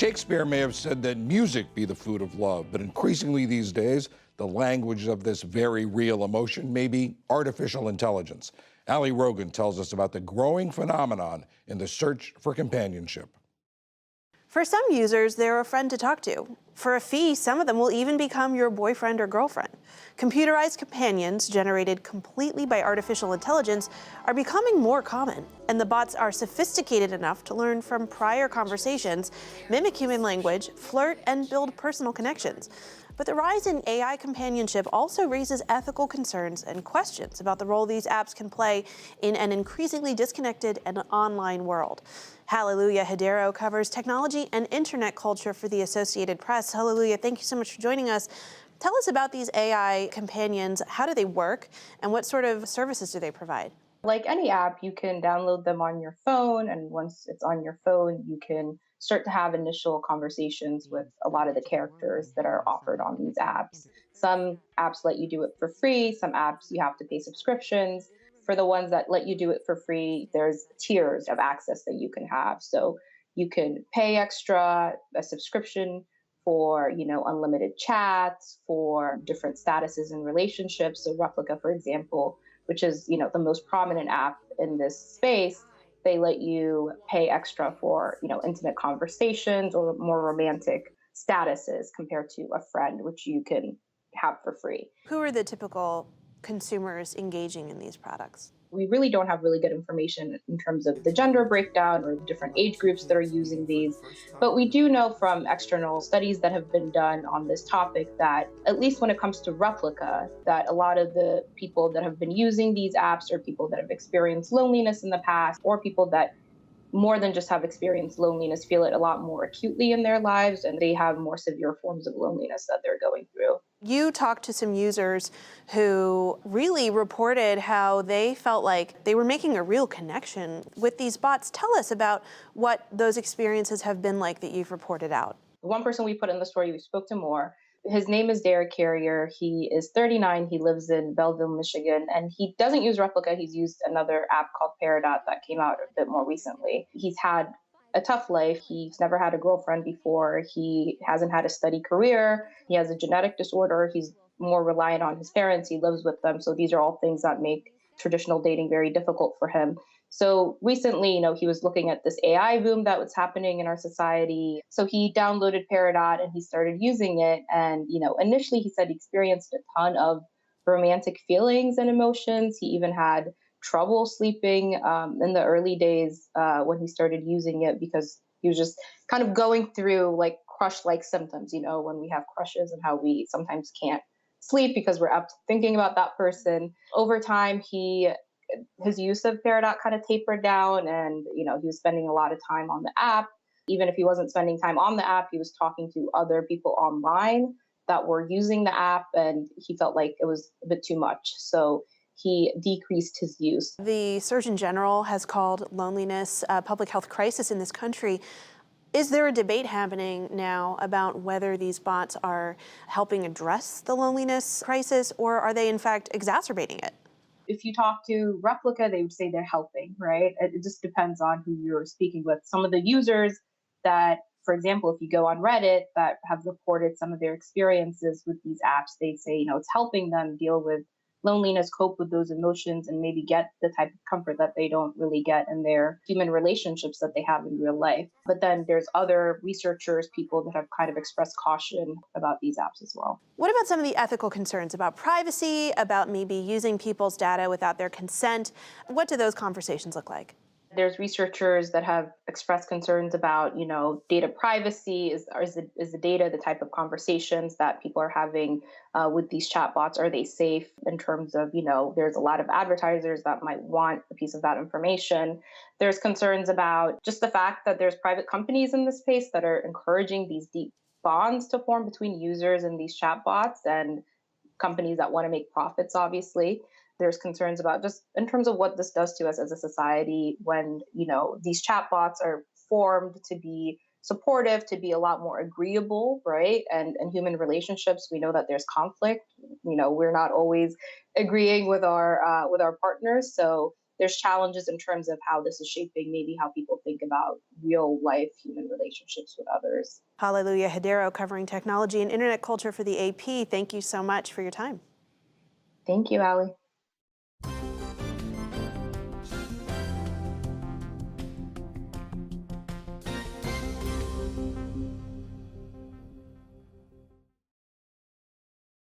Shakespeare may have said that music be the food of love, but increasingly these days, the language of this very real emotion may be artificial intelligence. Ali Rogan tells us about the growing phenomenon in the search for companionship. For some users, they're a friend to talk to. For a fee, some of them will even become your boyfriend or girlfriend. Computerized companions generated completely by artificial intelligence are becoming more common, and the bots are sophisticated enough to learn from prior conversations, mimic human language, flirt, and build personal connections. But the rise in AI companionship also raises ethical concerns and questions about the role these apps can play in an increasingly disconnected and online world. Hallelujah Hidero covers technology and internet culture for the Associated Press. Hallelujah, thank you so much for joining us. Tell us about these AI companions. How do they work, and what sort of services do they provide? Like any app, you can download them on your phone, and once it's on your phone, you can start to have initial conversations with a lot of the characters that are offered on these apps. Some apps let you do it for free, some apps you have to pay subscriptions. For the ones that let you do it for free, there's tiers of access that you can have. So you can pay extra, a subscription for, unlimited chats, for different statuses and relationships. So Replica, for example, which is the most prominent app in this space, they let you pay extra for intimate conversations or more romantic statuses compared to a friend, which you can have for free. Who are the typical consumers engaging in these products? We really don't have really good information in terms of the gender breakdown or the different age groups that are using these. But we do know from external studies that have been done on this topic that, at least when it comes to Replica, that a lot of the people that have been using these apps are people that have experienced loneliness in the past, or people that more than just have experienced loneliness, feel it a lot more acutely in their lives, and they have more severe forms of loneliness that they're going through. You talked to some users who really reported how they felt like they were making a real connection with these bots. Tell us about what those experiences have been like that you've reported out. One person we put in the story, we spoke to more. His name is Derek Carrier. He is 39. He lives in Belleville, Michigan, and he doesn't use Replica. He's used another app called Peridot that came out a bit more recently. He's had a tough life. He's never had a girlfriend before. He hasn't had a steady career. He has a genetic disorder. He's more reliant on his parents. He lives with them. So these are all things that make traditional dating very difficult for him. So recently, he was looking at this AI boom that was happening in our society. So he downloaded Peridot and he started using it. And, initially he said he experienced a ton of romantic feelings and emotions. He even had trouble sleeping in the early days when he started using it, because he was just kind of going through like crush-like symptoms, when we have crushes, and how we sometimes can't sleep because we're up thinking about that person. Over time, his use of Peridot kind of tapered down, and he was spending a lot of time on the app. Even if he wasn't spending time on the app, he was talking to other people online that were using the app, and he felt like it was a bit too much. So he decreased his use. The Surgeon General has called loneliness a public health crisis in this country. Is there a debate happening now about whether these bots are helping address the loneliness crisis, or are they in fact exacerbating it? If you talk to Replica, they would say they're helping, right? It just depends on who you're speaking with. Some of the users that, for example, if you go on Reddit, that have reported some of their experiences with these apps, they say, it's helping them deal with loneliness, cope with those emotions, and maybe get the type of comfort that they don't really get in their human relationships that they have in real life. But then there's other researchers, people that have kind of expressed caution about these apps as well. What about some of the ethical concerns about privacy, about maybe using people's data without their consent? What do those conversations look like? There's researchers that have expressed concerns about, data privacy. Is the data the type of conversations that people are having with these chatbots? Are they safe in terms of, there's a lot of advertisers that might want a piece of that information. There's concerns about just the fact that there's private companies in this space that are encouraging these deep bonds to form between users and these chatbots, and companies that want to make profits, obviously. There's concerns about just in terms of what this does to us as a society when, these chatbots are formed to be supportive, to be a lot more agreeable, right? And human relationships, we know that there's conflict. We're not always agreeing with our partners. So there's challenges in terms of how this is shaping maybe how people think about real life human relationships with others. Hallelujah Hedero, covering technology and internet culture for the AP. Thank you so much for your time. Thank you, Allie.